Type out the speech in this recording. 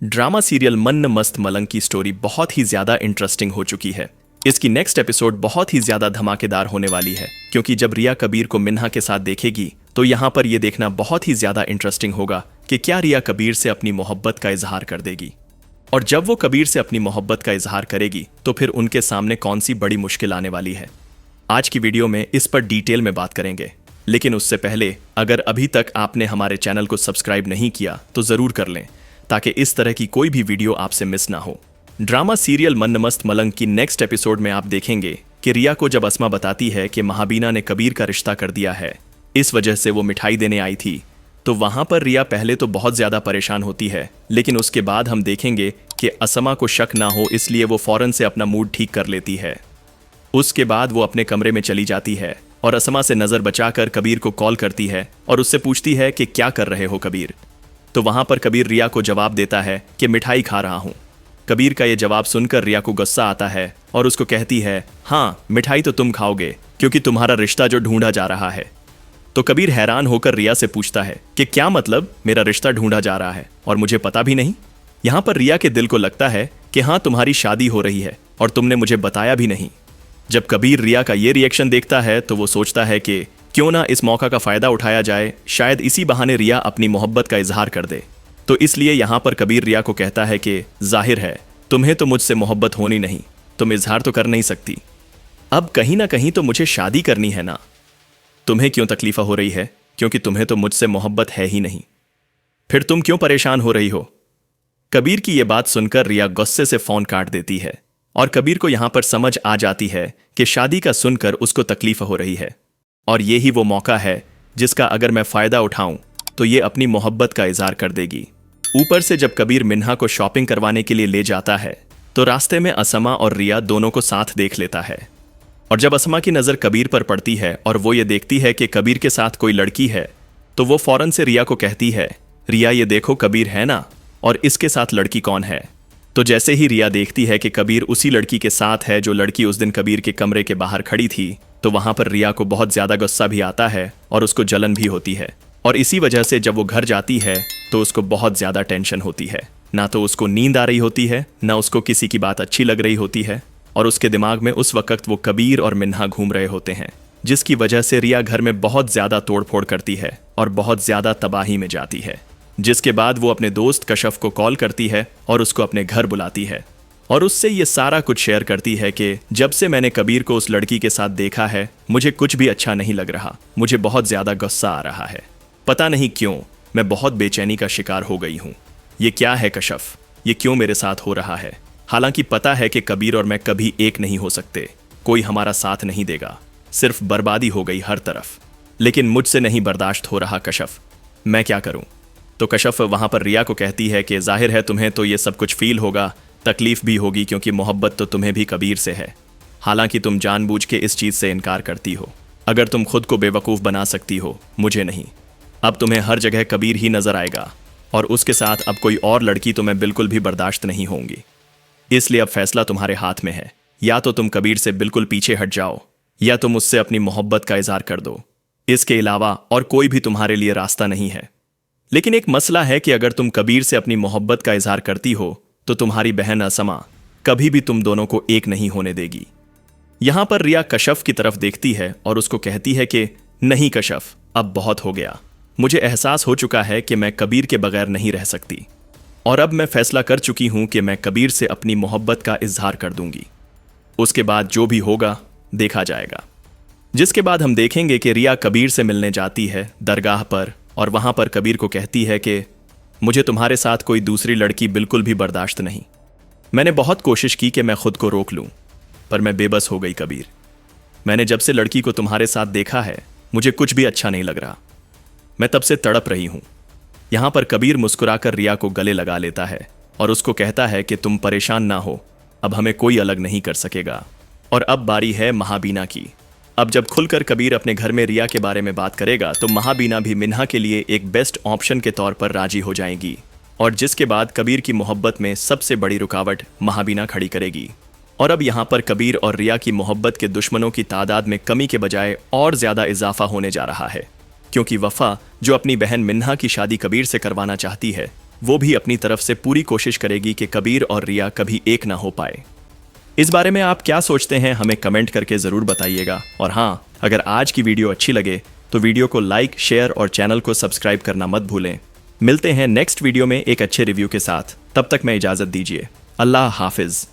Drama serial मन्न मस्त मलंग की स्टोरी बहुत ही ज्यादा इंटरेस्टिंग हो चुकी है। इसकी नेक्स्ट एपिसोड बहुत ही ज्यादा धमाकेदार होने वाली है, क्योंकि जब रिया कबीर को मिन्हा के साथ देखेगी तो यहाँ पर यह देखना बहुत ही ज्यादा इंटरेस्टिंग होगा कि क्या रिया कबीर से अपनी मोहब्बत का इजहार कर देगी। और जब वो कबीर से अपनी मोहब्बत का इजहार करेगी तो फिर उनके सामने कौन सी बड़ी मुश्किल आने वाली है। आज की वीडियो में इस पर डिटेल में बात करेंगे, लेकिन उससे पहले अगर अभी तक आपने हमारे चैनल को सब्सक्राइब नहीं किया तो जरूर कर लें, ताकि इस तरह की कोई भी वीडियो आपसे मिस ना हो। ड्रामा सीरियल मन्न मस्त मलंग की नेक्स्ट एपिसोड में आप देखेंगे कि रिया को जब अस्मा बताती है कि महाबीना ने कबीर का रिश्ता कर दिया है, इस वजह से वो मिठाई देने आई थी, तो वहां पर रिया पहले तो बहुत ज्यादा परेशान होती है, लेकिन उसके बाद हम देखेंगे कि अस्मा को शक ना हो इसलिए वो फौरन से अपना मूड ठीक कर लेती है। उसके बाद वो अपने कमरे में चली जाती है और अस्मा से नजर बचाकर कबीर को कॉल करती है और उससे पूछती है कि क्या कर रहे हो कबीर। तो वहां पर कबीर रिया को जवाब देता है कि मिठाई खा रहा हूं। कबीर का यह जवाब सुनकर रिया को गुस्सा आता है और उसको कहती है, हाँ मिठाई तो तुम खाओगे क्योंकि तुम्हारा रिश्ता जो ढूंढा जा रहा है। तो कबीर हैरान होकर रिया से पूछता है कि क्या मतलब मेरा रिश्ता ढूंढा जा रहा है और मुझे पता भी नहीं। यहां पर रिया के दिल को लगता है कि हाँ तुम्हारी शादी हो रही है और तुमने मुझे बताया भी नहीं। जब कबीर रिया का ये रिएक्शन देखता है तो वो सोचता है कि क्यों ना इस मौका का फायदा उठाया जाए, शायद इसी बहाने रिया अपनी मोहब्बत का इजहार कर दे। तो इसलिए यहां पर कबीर रिया को कहता है कि जाहिर है तुम्हें तो मुझसे मोहब्बत होनी नहीं, तुम इजहार तो कर नहीं सकती। अब कहीं ना कहीं तो मुझे शादी करनी है ना। तुम्हें क्यों तकलीफ हो रही है, क्योंकि तुम्हें तो मुझसे मोहब्बत है ही नहीं। फिर तुम क्यों परेशान हो रही हो। कबीर की यह बात सुनकर रिया गुस्से से फोन काट देती है और कबीर को यहां पर समझ आ जाती है कि शादी का सुनकर उसको तकलीफ हो रही है और ये ही वो मौका है जिसका अगर मैं फायदा उठाऊं तो ये अपनी मोहब्बत का इजहार कर देगी। ऊपर से जब कबीर मिन्हा को शॉपिंग करवाने के लिए ले जाता है तो रास्ते में अस्मा और रिया दोनों को साथ देख लेता है। और जब अस्मा की नजर कबीर पर पड़ती है और वो ये देखती है कि कबीर के साथ कोई लड़की है, तो वो फौरन से रिया को कहती है, रिया ये देखो कबीर है ना, और इसके साथ लड़की कौन है। तो जैसे ही रिया देखती है कि कबीर उसी लड़की के साथ है जो लड़की उस दिन कबीर के कमरे के बाहर खड़ी थी, तो वहां पर रिया को बहुत ज्यादा गुस्सा भी आता है और उसको जलन भी होती है। और इसी वजह से जब वो घर जाती है तो उसको बहुत ज्यादा टेंशन होती है। ना तो उसको नींद आ रही होती है, ना उसको किसी की बात अच्छी लग रही होती है, और उसके दिमाग में उस वक्त वो कबीर और मिन्हा घूम रहे होते हैं, जिसकी वजह से रिया घर में बहुत ज्यादा तोड़फोड़ करती है और बहुत ज्यादा तबाही में जाती है। जिसके बाद वो अपने दोस्त कशफ को कॉल करती है और उसको अपने घर बुलाती है और उससे ये सारा कुछ शेयर करती है कि जब से मैंने कबीर को उस लड़की के साथ देखा है मुझे कुछ भी अच्छा नहीं लग रहा, मुझे बहुत ज्यादा गुस्सा आ रहा है, पता नहीं क्यों मैं बहुत बेचैनी का शिकार हो गई हूँ। ये क्या है कशफ, ये क्यों मेरे साथ हो रहा है। हालांकि पता है कि कबीर और मैं कभी एक नहीं हो सकते, कोई हमारा साथ नहीं देगा, सिर्फ बर्बादी हो गई हर तरफ, लेकिन मुझसे नहीं बर्दाश्त हो रहा कशफ, मैं क्या करूं। तो कशफ वहां पर रिया को कहती है कि जाहिर है तुम्हें तो ये सब कुछ फील होगा, तकलीफ भी होगी, क्योंकि मोहब्बत तो तुम्हें भी कबीर से है। हालांकि तुम जानबूझ के इस चीज से इनकार करती हो। अगर तुम खुद को बेवकूफ बना सकती हो, मुझे नहीं। अब तुम्हें हर जगह कबीर ही नजर आएगा और उसके साथ अब कोई और लड़की तो मैं बिल्कुल भी बर्दाश्त नहीं होंगी। इसलिए अब फैसला तुम्हारे हाथ में है, या तो तुम कबीर से बिल्कुल पीछे हट जाओ या तुम उससे अपनी मोहब्बत का इजहार कर दो। इसके अलावा और कोई भी तुम्हारे लिए रास्ता नहीं है। लेकिन एक मसला है कि अगर तुम कबीर से अपनी मोहब्बत का इजहार करती हो तो तुम्हारी बहन अस्मा कभी भी तुम दोनों को एक नहीं होने देगी। यहां पर रिया कशफ की तरफ देखती है और उसको कहती है कि नहीं कशफ, अब बहुत हो गया, मुझे एहसास हो चुका है कि मैं कबीर के बगैर नहीं रह सकती और अब मैं फैसला कर चुकी हूं कि मैं कबीर से अपनी मोहब्बत का इजहार कर दूंगी। उसके बाद जो भी होगा देखा जाएगा। जिसके बाद हम देखेंगे कि रिया कबीर से मिलने जाती है दरगाह पर और वहां पर कबीर को कहती है कि मुझे तुम्हारे साथ कोई दूसरी लड़की बिल्कुल भी बर्दाश्त नहीं। मैंने बहुत कोशिश की कि मैं खुद को रोक लूं, पर मैं बेबस हो गई कबीर। मैंने जब से लड़की को तुम्हारे साथ देखा है मुझे कुछ भी अच्छा नहीं लग रहा, मैं तब से तड़प रही हूं। यहां पर कबीर मुस्कुराकर रिया को गले लगा लेता है और उसको कहता है कि तुम परेशान ना हो, अब हमें कोई अलग नहीं कर सकेगा। और अब बारी है महाबीना की। अब जब खुलकर कबीर अपने घर में रिया के बारे में बात करेगा तो महाबीना भी मिन्हा के लिए एक बेस्ट ऑप्शन के तौर पर राजी हो जाएगी, और जिसके बाद कबीर की मोहब्बत में सबसे बड़ी रुकावट महाबीना खड़ी करेगी। और अब यहाँ पर कबीर और रिया की मोहब्बत के दुश्मनों की तादाद में कमी के बजाय और ज्यादा इजाफा होने जा रहा है, क्योंकि वफा जो अपनी बहन मिन्हा की शादी कबीर से करवाना चाहती है वो भी अपनी तरफ से पूरी कोशिश करेगी कि कबीर और रिया कभी एक ना हो पाए। इस बारे में आप क्या सोचते हैं हमें कमेंट करके जरूर बताइएगा। और हाँ, अगर आज की वीडियो अच्छी लगे तो वीडियो को लाइक, शेयर और चैनल को सब्सक्राइब करना मत भूलें। मिलते हैं नेक्स्ट वीडियो में एक अच्छे रिव्यू के साथ। तब तक मैं इजाजत दीजिए। अल्लाह हाफिज।